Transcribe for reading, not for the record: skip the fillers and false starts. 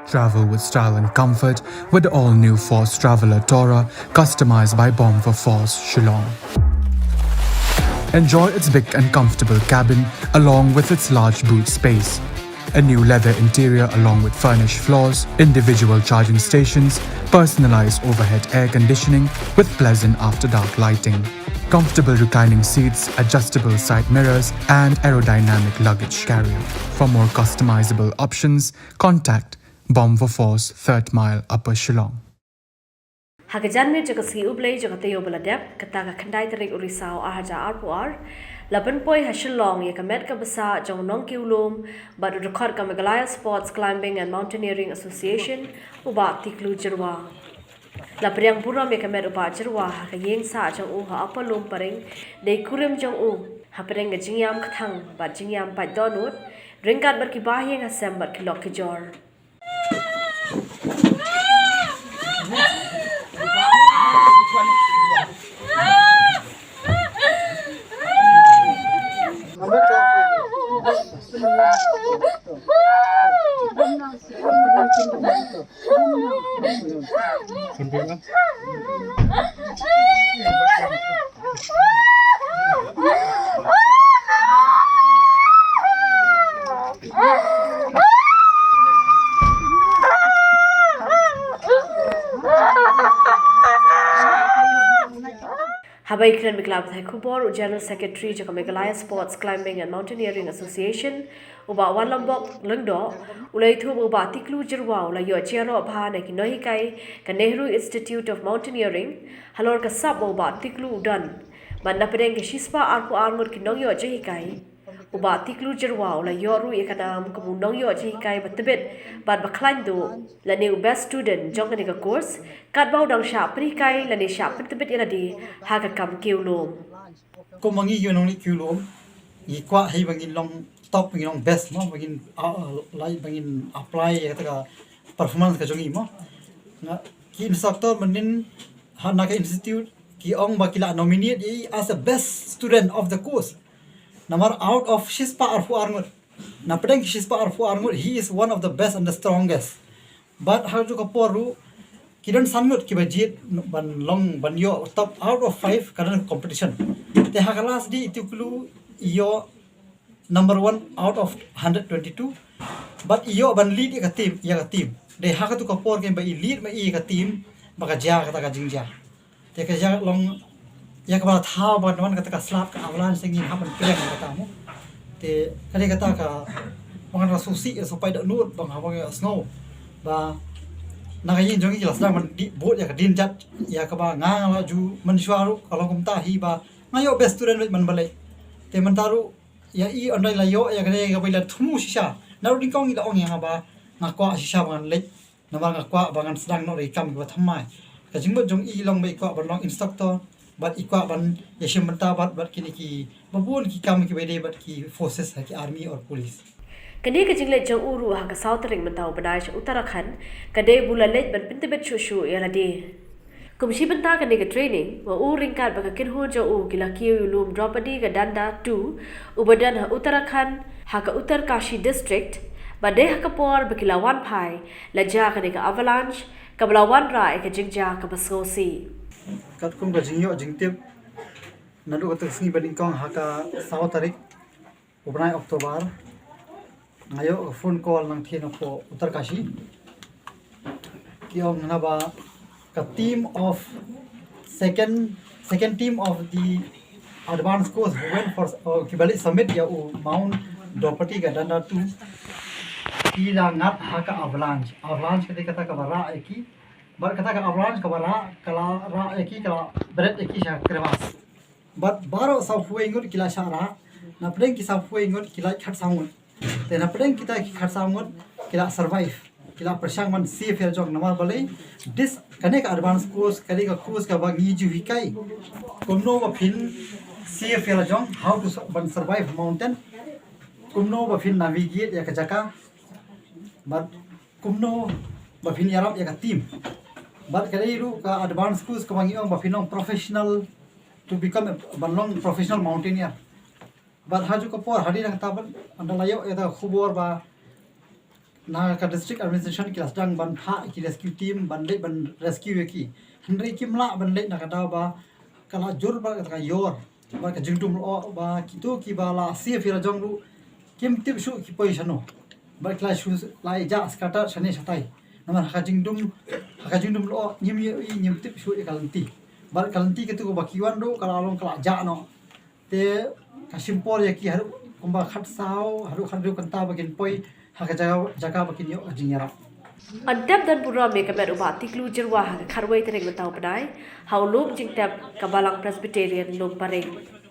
Travel with style and comfort with the all-new Force Traveler Tourer customized by Bomb for Force Shillong. Enjoy its big and comfortable cabin along with its large boot space. A new leather interior along with furnished floors, individual charging stations, personalized overhead air conditioning with pleasant after-dark lighting, comfortable reclining seats, adjustable side mirrors, and aerodynamic luggage carrier. For more customizable options, contact Bomb for Force 3rd Mile Upper Shillong. Hagajan me jaga si ublay jaga tayo baladep kataga kandai tarik urisau ahaja arpuar la Pynpoi ha Shillong ye kamet ka basa jong nong kiulum badu record ka Meghalaya Sports Climbing and Mountaineering Association uba Tiklu Jyrwa la priang pura me kamet uba Jyrwa ha yeng sa jong u ha apalum paring dei kurim jong u ha paring ga jingyam kathang ba Iam Pait Dohnud ringkat berki Bahaiing ha sem ber kilok kijor Habai kren miklab thai khubor General Secretary jaka Meghalaya Sports Climbing and Mountaineering Association uba wan lombok lengdo ulai thu uba Tiklu Jyrwa ulai yo chero bha na ki nohi kai ka Nehru Institute of Mountaineering halor ka sab uba Tiklu udan ban na pedeng ke shispa arpu armur ki nong yo jehi kai uba Tiklu Jyrwa ulai yo ru ekanam ka nong yo jehi kai batbet ban baklan do la new best student jong ka course kat bau dang sha pri kai la ni sha batbet ila di ha ka kam kiulom ko mangi yo nong ni kiulom I kwa hei bangin long top bangin long best mo bangin lai bangin apply kata ka performance ka jongi mo na ki instructor manin hana ka institute ki ong bakila nominate as the best student of the course number out of shispa arfu armor na pedang shispa arfu armor he is one of the best and the strongest but how to kaporu kidan sanmut ki bajit ban long ban yo top out of 5 current competition te hakalas di Tiklu yo number 1 out of 122 but yo ban lead ka team de hakatu kapor ke ba lead ma ka team baka ja kata ka jingja te ka ja long ya ka ba tha ban man kata ka slap ka avalan singin ha ban pleng kata mo te kali kata ka bang rasusi so pai da nut bang ha bang snow ba nakayin jongi jelas dah man di bot ya ka din jat ya ka ba nga la ju man shwaru kalau kumta hi ba ngayo best student man balai te man taru ya I ondai la yo ya ka ga bai la thumu shisha na ru dingkong ila ong ya ba ngakwa shisha ban le na ba ngakwa bangan sedang no re kam ba thamai ka jingbo jong I long bai kwa ban long instructor bat ikwa ban yeshim banta bat kini ki babun ki kam ki bai de bat ki forces ha ki army or police Kani ka jingle jang uru ha ka south ring mentau badai Uttarakhand kade bulalet ban pintibet shushu yala de kumshi banta kani ka training wa u ring kar baka kin ho jo u kila kiu lum dropadi ka danda 2 ubadan ha Uttarakhand ha ka Uttar Kashi district bade ha ka por bakila wan phai la ja kani ka avalanche ka bala wan ra ka jingja ka basosi kat kum ka jingyo jingtip nadu ka tsni bading kong ha ka south tarik ubnai October ngayo phone call nang thino ko Uttar Kashi kiong na ba ka team of second team of the advanced course who went for kibali summit ya Mount Dopati ka danda 2 ila ngat ha ka avalanche kata ka bara eki bar kata ka avalanche ka bara kala ra eki kala bret eki sha krewas but baro sa fuengur kila shara na preng ki sa fuengur kila khat sangun then apeng kita kharsangot kila survive kila persang man safe ya jong namar balai this kanek advance course kali ka course ka bagi ju hikai kumno ba phin safe ya jong how to survive mountain kumno ba phin navigate ya ka jaka but kumno ba phin yarap ya ka team but kali ru ka advance course ka bagi ong ba phin professional to become a long professional mountaineer but haju kapor hari nang taban andalayo eta khubor ba na ka district administration ki lasdang ban pha ki rescue team ban le ban rescue ki handre kimla ban le na ka da ba kala jor ba ka yor ba ka jingdum o ba ki to ki ba la si fira jong lu kim tip shu ki position no ba kla shu lai ja skata shane shatai na ha jingdum lo nyim tip shu e kalanti ba kalanti ke tu ba kiwan do kala long kala ja no te kasimpor ya ki haru kumba khat sao haru kanta ba kin poi ha jaga ba kin yo jingyara Antep dan pura me kamet uba Tiklu Jyrwa ha kharwai tereng tau padai. Hau lom jing tap kabalang Presbyterian lom pareng.